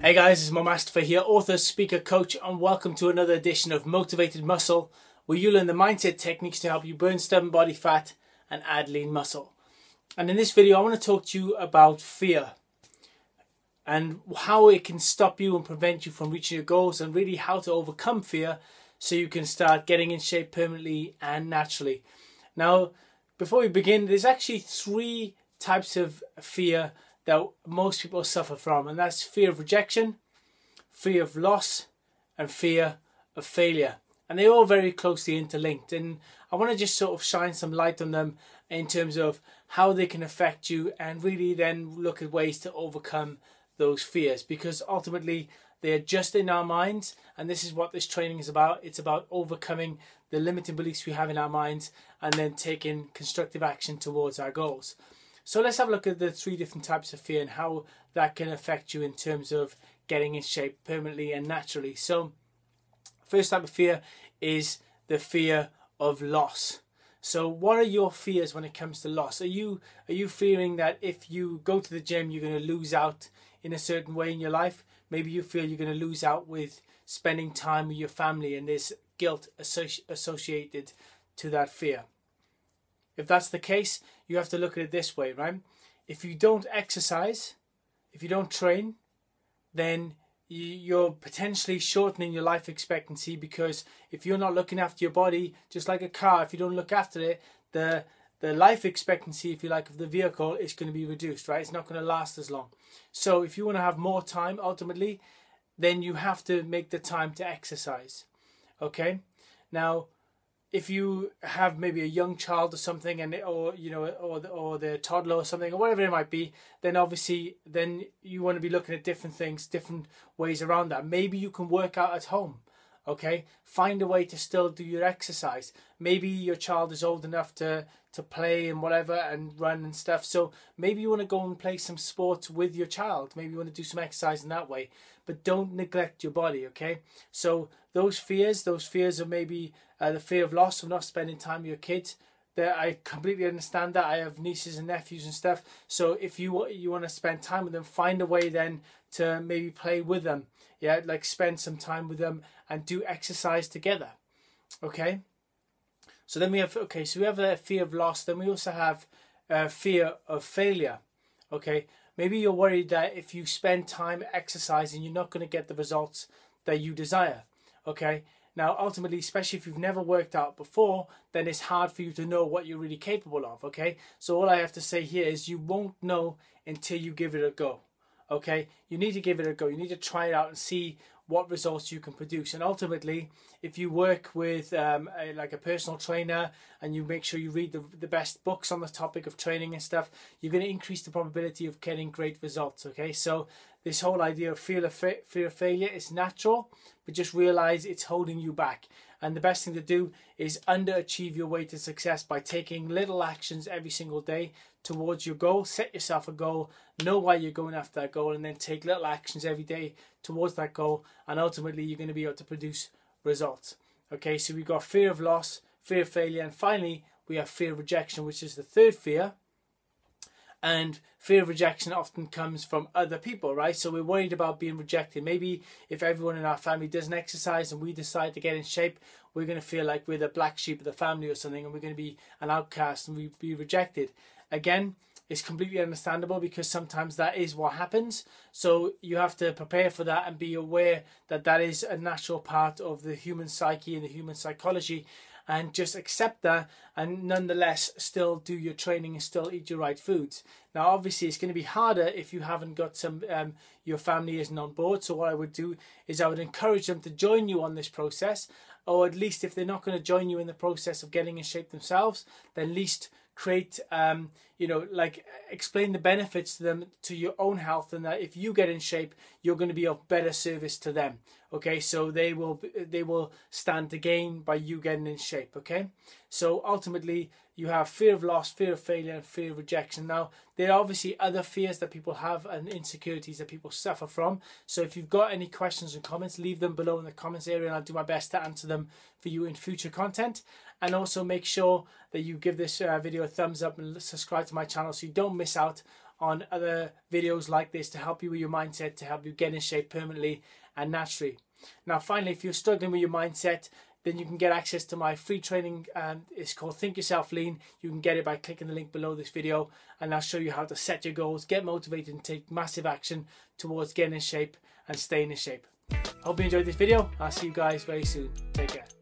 Hey guys, it's Mo Mustafa here, author, speaker, coach, and welcome to another edition of Motivated Muscle, where you learn the mindset techniques to help you burn stubborn body fat and add lean muscle. And in this video, I want to talk to you about fear and how it can stop you and prevent you from reaching your goals, and really how to overcome fear so you can start getting in shape permanently and naturally. Now, before we begin, there's actually three types of fear that most people suffer from, and that's fear of rejection, fear of loss, and fear of failure. And they're all very closely interlinked, and I want to just sort of shine some light on them in terms of how they can affect you, and really then look at ways to overcome those fears, because ultimately they're just in our minds, and this is what this training is about. It's about overcoming the limiting beliefs we have in our minds and then taking constructive action towards our goals. So let's have a look at the three different types of fear and how that can affect you in terms of getting in shape permanently and naturally. So first type of fear is the fear of loss. So what are your fears when it comes to loss? Are you fearing that if you go to the gym, you're going to lose out in a certain way in your life? Maybe you feel you're going to lose out with spending time with your family, and there's guilt associated to that fear. If that's the case, you have to look at it this way, right? If you don't exercise, if you don't train, then you're potentially shortening your life expectancy, because if you're not looking after your body, just like a car, if you don't look after it, the life expectancy, if you like, of the vehicle is going to be reduced, right? It's not going to last as long. So if you want to have more time, ultimately, then you have to make the time to exercise, okay? Now, if you have maybe a young child or something, and or the toddler or something, or whatever it might be, then obviously then you want to be looking at different things, different ways around that. Maybe you can work out at home, okay? Find a way to still do your exercise. Maybe your child is old enough to play and whatever and run and stuff, so maybe you want to go and play some sports with your child. Maybe you want to do some exercise in that way, but don't neglect your body, okay? So those fears of maybe the fear of loss, of not spending time with your kids, that I completely understand that. I have nieces and nephews and stuff, so if you want to spend time with them, find a way then to maybe play with them, yeah, like spend some time with them and do exercise together, okay? So then we have, so we have a fear of loss. Then we also have fear of failure, okay? Maybe you're worried that if you spend time exercising, you're not going to get the results that you desire, okay? Now, ultimately, especially if you've never worked out before, then it's hard for you to know what you're really capable of, okay? So all I have to say here is you won't know until you give it a go, okay? You need to give it a go. You need to try it out and see what results you can produce. And ultimately, if you work with like a personal trainer, and you make sure you read the best books on the topic of training and stuff, you're going to increase the probability of getting great results, okay? So this whole idea of fear of failure is natural, but just realize it's holding you back. And the best thing to do is underachieve your way to success by taking little actions every single day towards your goal. Set yourself a goal, know why you're going after that goal, and then take little actions every day towards that goal, and ultimately you're going to be able to produce results. Okay, so we've got fear of loss, fear of failure, and finally we have fear of rejection, which is the third fear. And fear of rejection often comes from other people, right? So we're worried about being rejected. Maybe if everyone in our family doesn't exercise and we decide to get in shape, we're going to feel like we're the black sheep of the family or something, and we're going to be an outcast and we'd be rejected. Again, it's completely understandable, because sometimes that is what happens. So you have to prepare for that and be aware that that is a natural part of the human psyche and the human psychology, and just accept that, and nonetheless still do your training and still eat your right foods. Now obviously it's going to be harder if you haven't got some your family isn't on board. So what I would do is I would encourage them to join you on this process, or at least if they're not going to join you in the process of getting in shape themselves, then at least create like explain the benefits to them, to your own health, and that if you get in shape, you're going to be of better service to them, okay? So they will stand to gain by you getting in shape, okay? So ultimately you have fear of loss, fear of failure, and fear of rejection. Now there are obviously other fears that people have and insecurities that people suffer from. So if you've got any questions and comments, leave them below in the comments area, and I'll do my best to answer them for you in future content. And also make sure that you give this video a thumbs up and subscribe to my channel so you don't miss out on other videos like this to help you with your mindset, to help you get in shape permanently and naturally. Now finally, if you're struggling with your mindset, then you can get access to my free training. It's called Think Yourself Lean. You can get it by clicking the link below this video, and I'll show you how to set your goals, get motivated and take massive action towards getting in shape and staying in shape. Hope you enjoyed this video. I'll see you guys very soon. Take care.